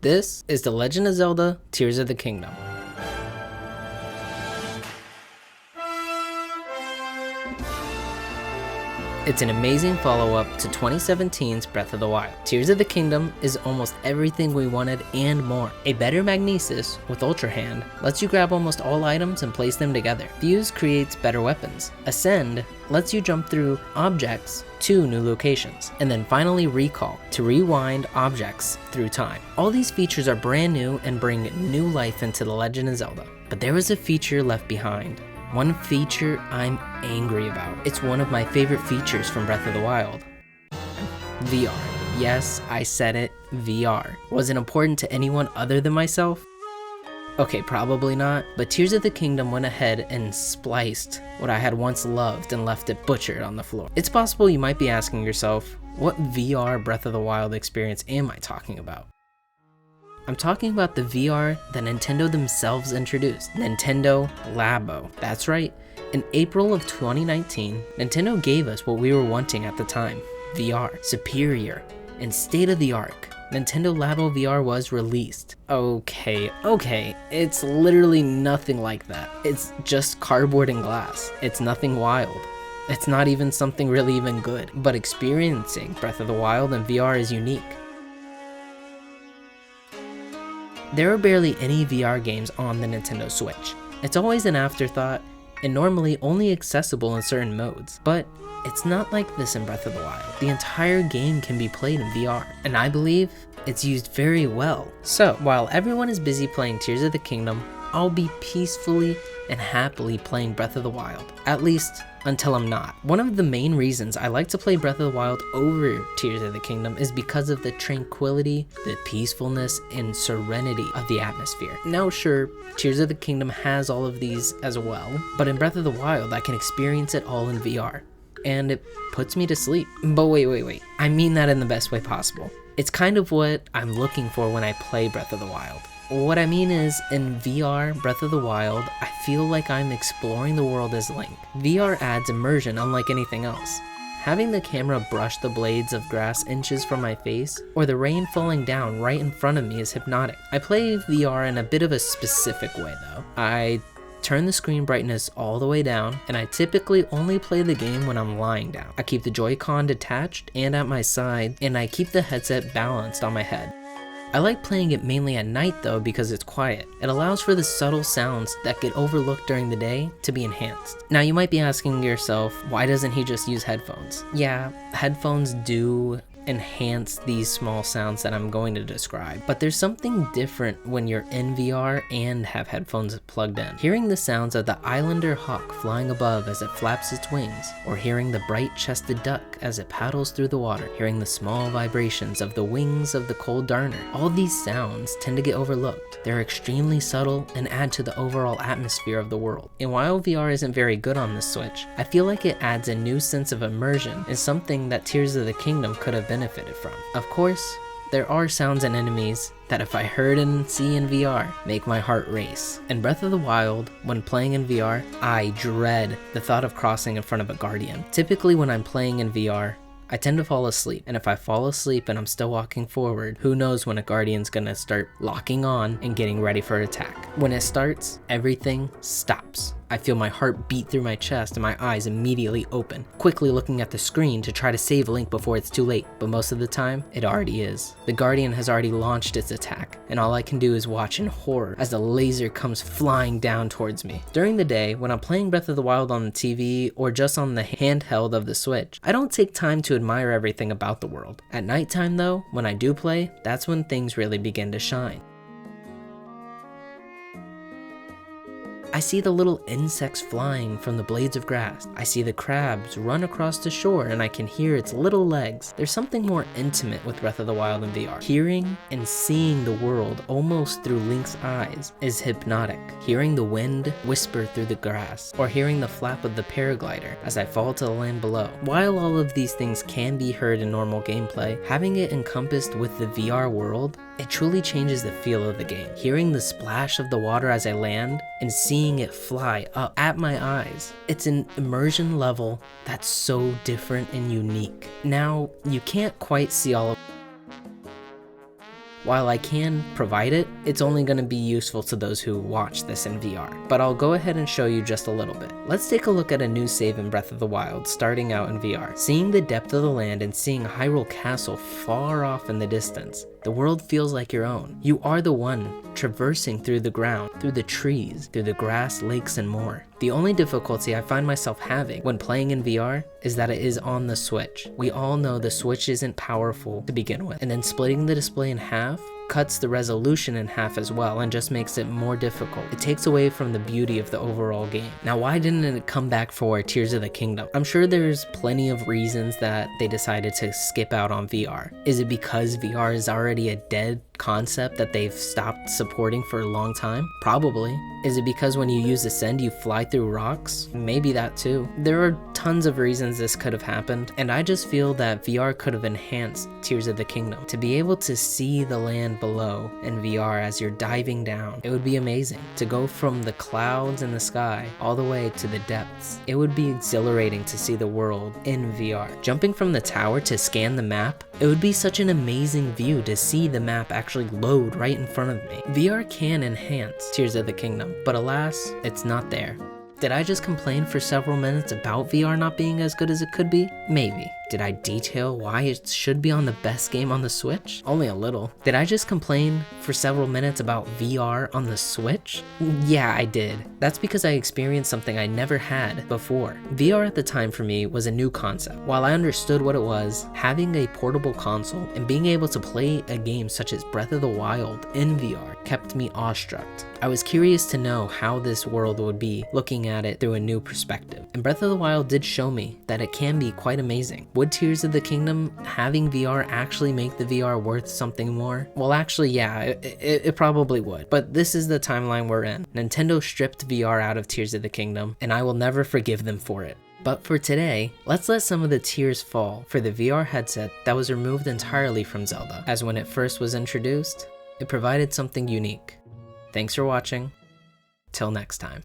This is The Legend of Zelda: Tears of the Kingdom. It's an amazing follow-up to 2017's Breath of the Wild. Tears of the Kingdom is almost everything we wanted and more. A better magnesis with Ultra Hand lets you grab almost all items and place them together. Fuse creates better weapons. Ascend lets you jump through objects to new locations. And then finally Recall to rewind objects through time. All these features are brand new and bring new life into The Legend of Zelda. But there was a feature left behind. One feature I'm angry about. It's one of my favorite features from Breath of the Wild. VR. Yes, I said it, VR. Was it important to anyone other than myself? Okay, probably not, but Tears of the Kingdom went ahead and spliced what I had once loved and left it butchered on the floor. It's possible you might be asking yourself, what VR Breath of the Wild experience am I talking about? I'm talking about the VR that Nintendo themselves introduced, Nintendo Labo. That's right, in April of 2019, Nintendo gave us what we were wanting at the time, VR, superior, and state-of-the-art. Nintendo Labo VR was released. Okay, it's literally nothing like that. It's just cardboard and glass. It's nothing wild. It's not even something really even good, but experiencing Breath of the Wild in VR is unique. There are barely any VR games on the Nintendo Switch. It's always an afterthought, and normally only accessible in certain modes. But it's not like this in Breath of the Wild. The entire game can be played in VR, and I believe it's used very well. So, while everyone is busy playing Tears of the Kingdom, I'll be peacefully and happily playing Breath of the Wild. At least, until I'm not. One of the main reasons I like to play Breath of the Wild over Tears of the Kingdom is because of the tranquility, the peacefulness, and serenity of the atmosphere. Now sure, Tears of the Kingdom has all of these as well, but in Breath of the Wild I can experience it all in VR, and it puts me to sleep. But wait, I mean that in the best way possible. It's kind of what I'm looking for when I play Breath of the Wild. What I mean is, in VR Breath of the Wild, I feel like I'm exploring the world as Link. VR adds immersion unlike anything else. Having the camera brush the blades of grass inches from my face, or the rain falling down right in front of me is hypnotic. I play VR in a bit of a specific way though. I turn the screen brightness all the way down, and I typically only play the game when I'm lying down. I keep the Joy-Con detached and at my side, and I keep the headset balanced on my head. I like playing it mainly at night though because it's quiet. It allows for the subtle sounds that get overlooked during the day to be enhanced. Now you might be asking yourself, why doesn't he just use headphones? Yeah, headphones do enhance these small sounds that I'm going to describe, but there's something different when you're in VR and have headphones plugged in. Hearing the sounds of the islander hawk flying above as it flaps its wings, or hearing the bright-chested duck as it paddles through the water, hearing the small vibrations of the wings of the cold darner, all these sounds tend to get overlooked. They're extremely subtle and add to the overall atmosphere of the world. And while VR isn't very good on the Switch, I feel like it adds a new sense of immersion and something that Tears of the Kingdom could have benefited from. Of course, there are sounds and enemies that if I heard and see in VR, make my heart race. In Breath of the Wild, when playing in VR, I dread the thought of crossing in front of a guardian. Typically when I'm playing in VR, I tend to fall asleep, and if I fall asleep and I'm still walking forward, who knows when a guardian's gonna start locking on and getting ready for an attack. When it starts, everything stops. I feel my heart beat through my chest and my eyes immediately open, quickly looking at the screen to try to save Link before it's too late, but most of the time, it already is. The Guardian has already launched its attack, and all I can do is watch in horror as the laser comes flying down towards me. During the day, when I'm playing Breath of the Wild on the TV or just on the handheld of the Switch, I don't take time to admire everything about the world. At nighttime though, when I do play, that's when things really begin to shine. I see the little insects flying from the blades of grass. I see the crabs run across the shore and I can hear its little legs. There's something more intimate with Breath of the Wild in VR. Hearing and seeing the world almost through Link's eyes is hypnotic. Hearing the wind whisper through the grass, or hearing the flap of the paraglider as I fall to the land below. While all of these things can be heard in normal gameplay, having it encompassed with the VR world, it truly changes the feel of the game. Hearing the splash of the water as I land and seeing it fly up at my eyes, it's an immersion level that's so different and unique. Now, you can't quite see all of While I can provide it, it's only going to be useful to those who watch this in VR. But I'll go ahead and show you just a little bit. Let's take a look at a new save in Breath of the Wild starting out in VR. Seeing the depth of the land and seeing Hyrule Castle far off in the distance, the world feels like your own. You are the one traversing through the ground, through the trees, through the grass, lakes, and more. The only difficulty I find myself having when playing in VR is that it is on the Switch. We all know the Switch isn't powerful to begin with, and then splitting the display in half cuts the resolution in half as well and just makes it more difficult. It takes away from the beauty of the overall game. Now, why didn't it come back for Tears of the Kingdom? I'm sure there's plenty of reasons that they decided to skip out on VR. Is it because VR is already a dead concept that they've stopped supporting for a long time? Probably. Is it because when you use Ascend you fly through rocks? Maybe that too. There are tons of reasons this could have happened, and I just feel that VR could have enhanced Tears of the Kingdom. To be able to see the land below in VR as you're diving down, it would be amazing. To go from the clouds in the sky all the way to the depths, it would be exhilarating to see the world in VR. Jumping from the tower to scan the map, it would be such an amazing view to see the map actually load right in front of me. VR can enhance Tears of the Kingdom, but alas, it's not there. Did I just complain for several minutes about VR not being as good as it could be? Maybe. Did I detail why it should be on the best game on the Switch? Only a little. Did I just complain for several minutes about VR on the Switch? Yeah, I did. That's because I experienced something I never had before. VR at the time for me was a new concept. While I understood what it was, having a portable console and being able to play a game such as Breath of the Wild in VR kept me awestruck. I was curious to know how this world would be looking at it through a new perspective. And Breath of the Wild did show me that it can be quite amazing. Would Tears of the Kingdom having VR actually make the VR worth something more? Well, actually, yeah, it probably would. But this is the timeline we're in. Nintendo stripped VR out of Tears of the Kingdom, and I will never forgive them for it. But for today, let's let some of the tears fall for the VR headset that was removed entirely from Zelda, as when it first was introduced, it provided something unique. Thanks for watching. Till next time.